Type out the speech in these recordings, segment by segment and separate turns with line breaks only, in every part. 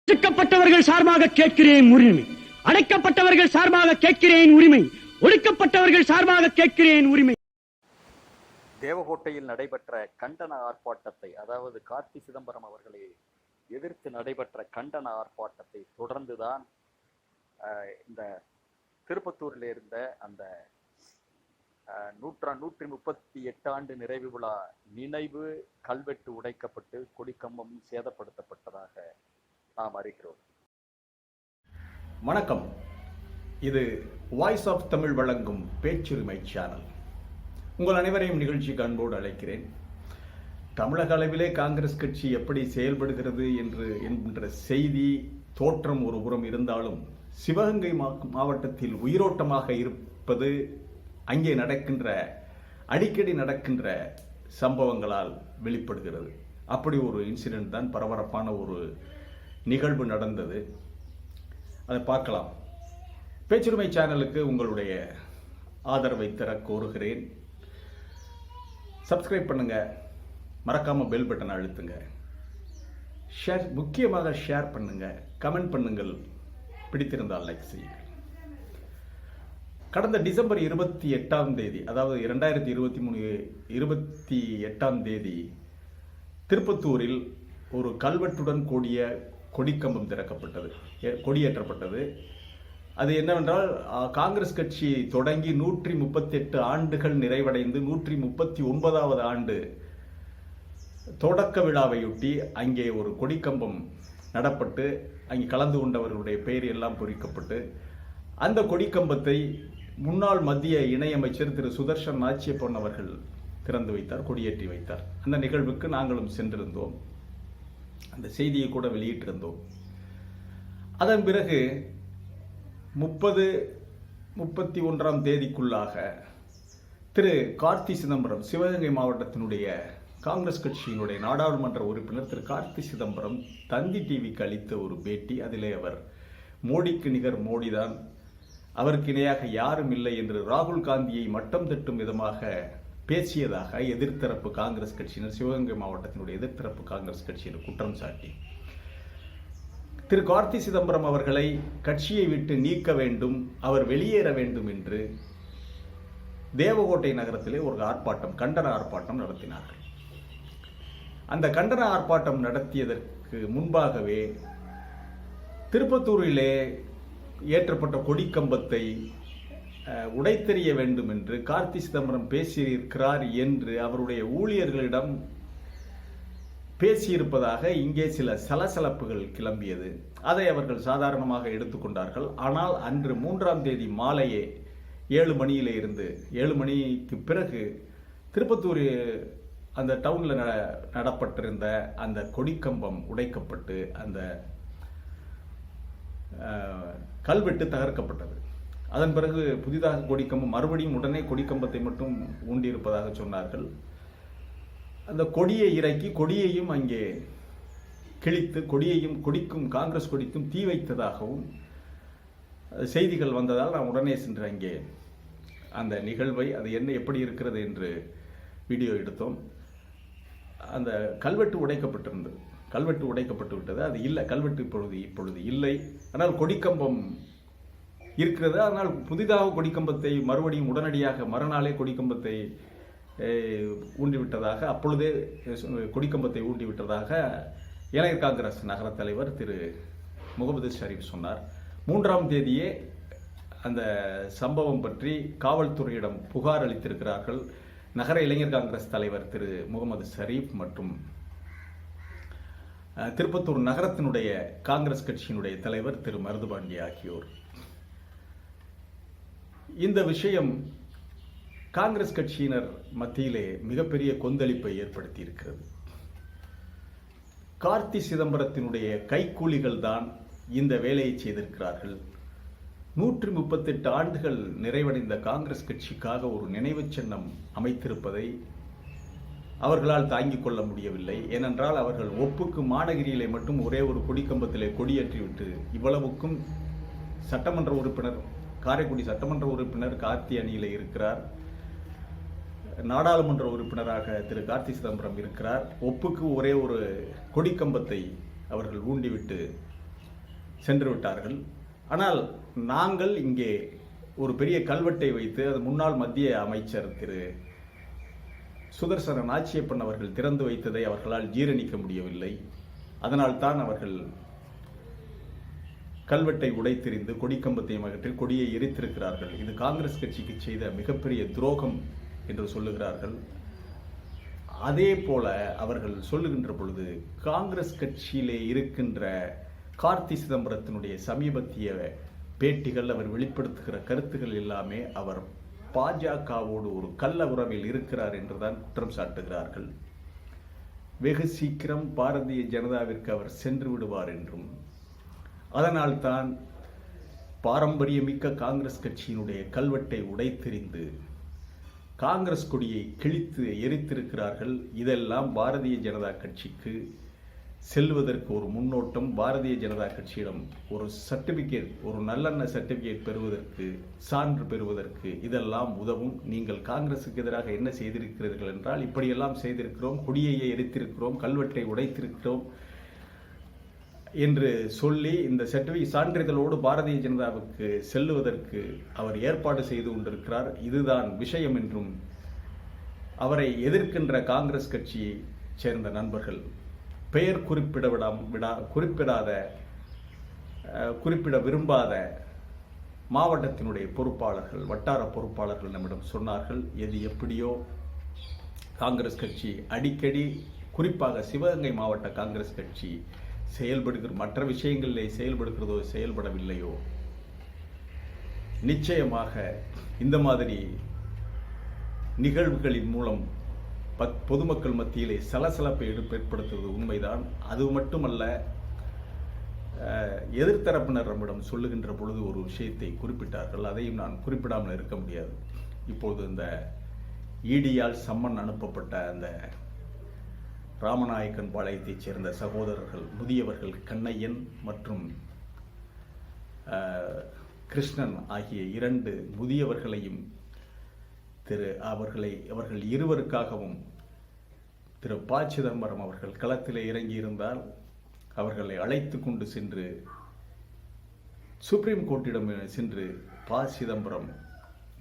ஒடுக்கப்பட்டவர்கள் சார்பாக கேட்கிறேன் உரிமை, அடைக்கப்பட்டவர்கள் சார்பாக கேட்கிறேன் உரிமை, ஒடுக்கப்பட்டவர்கள் சார்பாக கேட்கிறேன் உரிமை.
தேவகோட்டையில் நடைபெற்ற கண்டன ஆர்ப்பாட்டத்தை, அதாவது கார்த்தி சிதம்பரம் அவர்களை எதிர்த்து நடைபெற்ற கண்டன ஆர்ப்பாட்டத்தை தொடர்ந்துதான் இந்த திருப்பத்தூரில் இருந்த அந்த 138 ஆண்டு நிறைவு விழா நினைவு கல்வெட்டு உடைக்கப்பட்டு கொடிக்கம்பம் சேதப்படுத்தப்பட்டதாக நாம் அறிகிறோம்.
வணக்கம். இது வாய்ஸ் ஆஃப் தமிழ் வழங்கும் பேச்சுரிமை சேனல். உங்கள் அனைவரையும் நிகழ்ச்சிக்கு அன்போடு அழைக்கிறேன். தமிழக அளவிலே காங்கிரஸ் கட்சி எப்படி செயல்படுகிறது என்கின்ற செய்தி தோற்றம் ஒரு புறம் இருந்தாலும், சிவகங்கை மாவட்டத்தில் உயிரோட்டமாக இருப்பது அங்கே அடிக்கடி நடக்கின்ற சம்பவங்களால் வெளிப்படுகிறது. அப்படி ஒரு இன்சிடென்ட் தான், பரபரப்பான ஒரு நிகழ்வு நடந்தது. அதை பார்க்கலாம். பேச்சுரிமை சேனலுக்கு உங்களுடைய ஆதரவை தர கோருகிறேன். சப்ஸ்கிரைப் பண்ணுங்க, மறக்காம பெல் பட்டனை அழுத்துங்க, முக்கியமாக ஷேர் பண்ணுங்க, கமெண்ட் பண்ணுங்கள், பிடித்திருந்தால் லைக் செய்யுங்கள். கடந்த டிசம்பர் 28ஆம் தேதி, அதாவது 2023 28ஆம் தேதி திருப்பத்தூரில் ஒரு கல்வெட்டுடன் கூடிய கொடிக்கம்பம் திறக்கப்பட்டது, கொடியேற்றப்பட்டது. அது என்னவென்றால், காங்கிரஸ் கட்சி தொடங்கி 138 ஆண்டுகள் நிறைவடைந்து 139வது ஆண்டு தொடக்க விழாவையொட்டி அங்கே ஒரு கொடிக்கம்பம் நடப்பட்டு, அங்கே கலந்து கொண்டவர்களுடைய பெயர் எல்லாம் பொறிக்கப்பட்டு, அந்த கொடிக்கம்பத்தை முன்னாள் மத்திய இணையமைச்சர் திரு சுதர்ஷன் நாச்சியப்பன் அவர்கள் திறந்து வைத்தார், கொடியேற்றி வைத்தார். அந்த நிகழ்வுக்கு நாங்களும் சென்றிருந்தோம், அந்த செய்தியை கூட வெளியிட்டிருந்தோம். அதன் பிறகு 31ஆம் தேதிக்குள்ளாக திரு கார்த்தி சிதம்பரம், சிவகங்கை மாவட்டத்தினுடைய காங்கிரஸ் கட்சியினுடைய நாடாளுமன்ற உறுப்பினர் திரு கார்த்தி சிதம்பரம் தந்தி டிவிக்கு அளித்த ஒரு பேட்டி. அதிலே அவர் மோடிக்கு நிகர் மோடிதான், அவருக்கு இணையாக யாரும் இல்லை என்று ராகுல் காந்தியை மட்டம் தட்டும் விதமாக பேசியதாக எதிர்த்தரப்பு காங்கிரஸ் கட்சியினர், சிவகங்கை மாவட்டத்தினுடைய எதிர்த்தரப்பு காங்கிரஸ் கட்சியினர் குற்றம் சாட்டி, திரு கார்த்தி சிதம்பரம் அவர்களை கட்சியை விட்டு நீக்க வேண்டும், அவர் வெளியேற வேண்டும் என்று தேவகோட்டை நகரத்திலே ஒரு ஆர்ப்பாட்டம், கண்டன ஆர்ப்பாட்டம் நடத்தினார்கள். அந்த கண்டன ஆர்ப்பாட்டம் நடத்தியதற்கு முன்பாகவே திருப்பத்தூரிலே ஏற்றப்பட்ட கொடிக்கம்பத்தை உடைத்தெறிய வேண்டும் என்று கார்த்தி சிதம்பரம் பேசியிருக்கிறார் என்று அவருடைய ஊழியர்களிடம் பேசியிருப்பதாக இங்கே சில சலசலப்புகள் கிளம்பியது. அதை அவர்கள் சாதாரணமாக எடுத்துக்கொண்டார்கள். ஆனால் அன்று 3ஆம் தேதி மாலையே 7 மணியிலே இருந்து 7 மணிக்கு பிறகு திருப்பத்தூர் அந்த டவுனில் நடப்பட்டிருந்த அந்த கொடிக்கம்பம் உடைக்கப்பட்டு அந்த கல்வெட்டு தகர்க்கப்பட்டது. அதன் பிறகு புதிதாக கொடிக்கம்பம், மறுபடியும் உடனே கொடிக்கம்பத்தை மட்டும் ஊண்டியிருப்பதாக சொன்னார்கள். அந்த கொடியை இறக்கி கொடியையும் அங்கே கிழித்து, கொடிக்கும் காங்கிரஸ் கொடிக்கும் தீ வைத்ததாகவும் செய்திகள் வந்ததால் நான் உடனே சென்று அங்கே அந்த நிகழ்வை, அது என்ன எப்படி இருக்கிறது என்று வீடியோ எடுத்தோம். அந்த கல்வெட்டு உடைக்கப்பட்டிருந்தது, கல்வெட்டு உடைக்கப்பட்டு விட்டது. அது இல்லை, கல்வெட்டு இப்பொழுது இல்லை. ஆனால் கொடிக்கம்பம் இருக்கிறது. அதனால் புதிதாக கொடிக்கம்பத்தை மறுபடியும் உடனடியாக மறுநாளே கொடிக்கம்பத்தை ஊண்டிவிட்டதாக, அப்பொழுதே கொடிக்கம்பத்தை ஊண்டிவிட்டதாக இளைஞர் காங்கிரஸ் நகர தலைவர் திரு முகமது ஷரீப் சொன்னார். 3ஆம் தேதியே அந்த சம்பவம் பற்றி காவல்துறையிடம் புகார் அளித்திருக்கிறார்கள் நகர இளைஞர் காங்கிரஸ் தலைவர் திரு முகமது ஷரீப் மற்றும் திருப்பத்தூர் நகரத்தினுடைய காங்கிரஸ் கட்சியினுடைய தலைவர் திரு மருதுபாண்டி ஆகியோர். இந்த விஷயம் காங்கிரஸ் கட்சியினர் மத்தியிலே மிகப்பெரிய கொந்தளிப்பை ஏற்படுத்தி இருக்கிறது. கார்த்தி சிதம்பரத்தினுடைய கைக்கூலிகள் தான் இந்த வேலையை செய்திருக்கிறார்கள். 138 ஆண்டுகள் நிறைவடைந்த காங்கிரஸ் கட்சிக்காக ஒரு நினைவு சின்னம் அமைத்திருப்பதை அவர்களால் தாங்கிக் கொள்ள முடியவில்லை. ஏனென்றால் அவர்கள் ஒப்புக்கு மாநகரியிலே மட்டும் ஒரே ஒரு கொடிக்கம்பத்திலே கொடியேற்றிவிட்டு, இவ்வளவுக்கும் சட்டமன்ற உறுப்பினர், காரைக்குடி சட்டமன்ற உறுப்பினர் கார்த்தி அணியிலே இருக்கிறார், நாடாளுமன்ற உறுப்பினராக திரு கார்த்தி சிதம்பரம் இருக்கிறார். ஒப்புக்கு ஒரே ஒரு கொடிக்கம்பத்தை அவர்கள் ஊண்டிவிட்டு சென்று விட்டார்கள். ஆனால் நாங்கள் இங்கே ஒரு பெரிய கல்வெட்டை வைத்து அது முன்னாள் மத்திய அமைச்சர் திரு சுதர்சன நாச்சியப்பன் அவர்கள் திறந்து வைத்ததை அவர்களால் ஜீரணிக்க முடியவில்லை. அதனால் தான் அவர்கள் கல்வெட்டை உடைத்தெறிந்து கொடிக்கம்பத்தையும் அகற்றி கொடியை எரித்திருக்கிறார்கள். இது காங்கிரஸ் கட்சிக்கு செய்த மிகப்பெரிய துரோகம் என்று சொல்லுகிறார்கள். அதே போல அவர்கள் சொல்லுகின்ற பொழுது காங்கிரஸ் கட்சியிலே இருக்கின்ற கார்த்தி சிதம்பரத்தினுடைய சமீபத்திய பேட்டிகள், அவர் வெளிப்படுத்துகிற கருத்துக்கள் எல்லாமே அவர் பாஜகவோடு ஒரு கள்ள உறவில் இருக்கிறார் என்றுதான் குற்றம் சாட்டுகிறார்கள். வெகு சீக்கிரம் பாரதிய ஜனதாவிற்கு அவர் சென்று விடுவார் என்றும், அதனால்தான் பாரம்பரியமிக்க காங்கிரஸ் கட்சியினுடைய கல்வெட்டை உடைத்தெறிந்து காங்கிரஸ் கொடியை கிழித்து எரித்திருக்கிறார்கள். இதெல்லாம் பாரதிய ஜனதா கட்சிக்கு செல்வதற்கு ஒரு முன்னோட்டம். பாரதிய ஜனதா கட்சியிடம் ஒரு சர்டிபிகேட், ஒரு நல்லெண்ண சர்டிபிகேட் பெறுவதற்கு, சான்று பெறுவதற்கு இதெல்லாம் உதவும். நீங்கள் காங்கிரசுக்கு எதிராக என்ன செய்திருக்கிறீர்கள் என்றால், இப்படியெல்லாம் செய்திருக்கிறோம், கொடியையே எரித்திருக்கிறோம், கல்வெட்டை உடைத்திருக்கிறோம் என்று சொல்லி இந்த சர்டிபிகேட் சான்றிதழோடு பாரதிய ஜனதாவுக்கு செல்லுவதற்கு அவர் ஏற்பாடு செய்து கொண்டிருக்கிறார். இதுதான் விஷயம் என்றும் அவரை எதிர்க்கின்ற காங்கிரஸ் கட்சியை சேர்ந்த நண்பர்கள், பெயர் குறிப்பிட விரும்பாத மாவட்டத்தினுடைய பொறுப்பாளர்கள், வட்டார பொறுப்பாளர்கள் நம்மிடம் சொன்னார்கள். எது எப்படியோ காங்கிரஸ் கட்சி அடிக்கடி, குறிப்பாக சிவகங்கை மாவட்ட காங்கிரஸ் கட்சி செயல்படுகிற மற்ற விஷயங்களிலே செயல்படுகிறதோ செயல்படவில்லையோ, நிச்சயமாக இந்த மாதிரி நிகழ்வுகளின் மூலம் பொதுமக்கள் மத்தியிலே சலசலப்பை ஏற்படுத்துவது உண்மைதான். அது மட்டுமல்ல, எதிர்த்தரப்பினர் நம்மிடம் சொல்லுகின்ற பொழுது ஒரு விஷயத்தை குறிப்பிட்டார்கள், அதையும் நான் குறிப்பிடாமல் இருக்க முடியாது. இப்பொழுது இந்த ஈடியால் சம்மன் அனுப்பப்பட்ட அந்த ராமநாயக்கன் பாளையத்தைச் சேர்ந்த சகோதரர்கள், முதியவர்கள் கண்ணையன் மற்றும் கிருஷ்ணன் ஆகிய 2 முதியவர்களையும் அவர்கள் இருவருக்காகவும் திரு ப. சிதம்பரம் அவர்கள் களத்திலே இறங்கியிருந்தால் அவர்களை அழைத்து கொண்டு சென்று சுப்ரீம் கோர்ட்டிடம் சென்று ப. சிதம்பரம்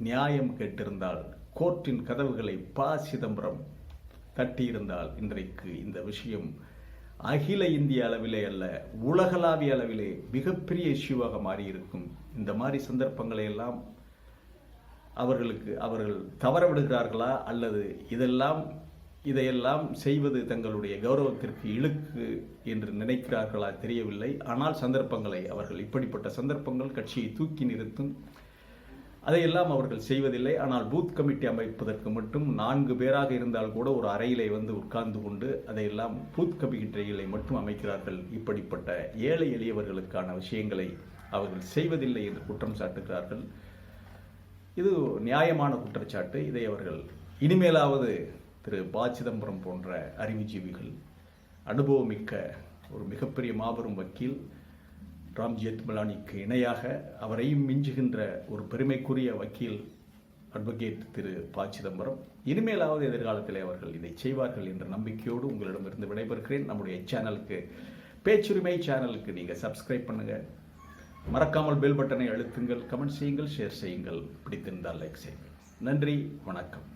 நியாயம் கேட்டிருந்தால், கோர்ட்டின் கதவுகளை ப. சிதம்பரம் தட்டியிருந்தால், இன்றைக்கு இந்த விஷயம் அகில இந்திய அளவிலே அல்ல, உலகளாவிய அளவிலே மிகப்பெரிய இஷ்யூவாக மாறியிருக்கும். இந்த மாதிரி சந்தர்ப்பங்களை எல்லாம் அவர்கள் தவற விடுகிறார்களா, அல்லது இதையெல்லாம் செய்வது தங்களுடைய கௌரவத்திற்கு இழுக்கு என்று நினைக்கிறார்களா தெரியவில்லை. ஆனால் சந்தர்ப்பங்களை அவர்கள், இப்படிப்பட்ட சந்தர்ப்பங்கள் கட்சியை தூக்கி நிறுத்தும். அதையெல்லாம் அவர்கள் செய்வதில்லை. ஆனால் பூத் கமிட்டி அமைப்பதற்கு மட்டும் 4 பேராக இருந்தால் கூட ஒரு அறையிலே வந்து உட்கார்ந்து கொண்டு அதையெல்லாம் பூத் கமிட்டிகளை மட்டும் அமைக்கிறார்கள். இப்படிப்பட்ட ஏழை எளியவர்களுக்கான விஷயங்களை அவர்கள் செய்வதில்லை என்று குற்றம் சாட்டுகிறார்கள். இது நியாயமான குற்றச்சாட்டு. இதை அவர்கள் இனிமேலாவது திரு ப. சிதம்பரம் போன்ற அறிவுஜீவிகள், அனுபவமிக்க ஒரு மிகப்பெரிய மாபெரும் வக்கீல் ராம்ஜி ஜெத்மலானிக்கு இணையாக அவரையும் மிஞ்சுகின்ற ஒரு பெருமைக்குரிய வக்கீல் அட்வொகேட் திரு ப. சிதம்பரம், இனிமேலாவது எதிர்காலத்திலே அவர்கள் இதை செய்வார்கள் என்ற நம்பிக்கையோடு உங்களிடமிருந்து விடைபெறுகிறேன். நம்முடைய சேனலுக்கு, பேச்சுரிமை சேனலுக்கு நீங்கள் சப்ஸ்கிரைப் பண்ணுங்கள், மறக்காமல் பெல் பட்டனை அழுத்துங்கள், கமெண்ட் செய்யுங்கள், ஷேர் செய்யுங்கள், பிடித்திருந்தால் லைக் செய்யுங்கள். நன்றி, வணக்கம்.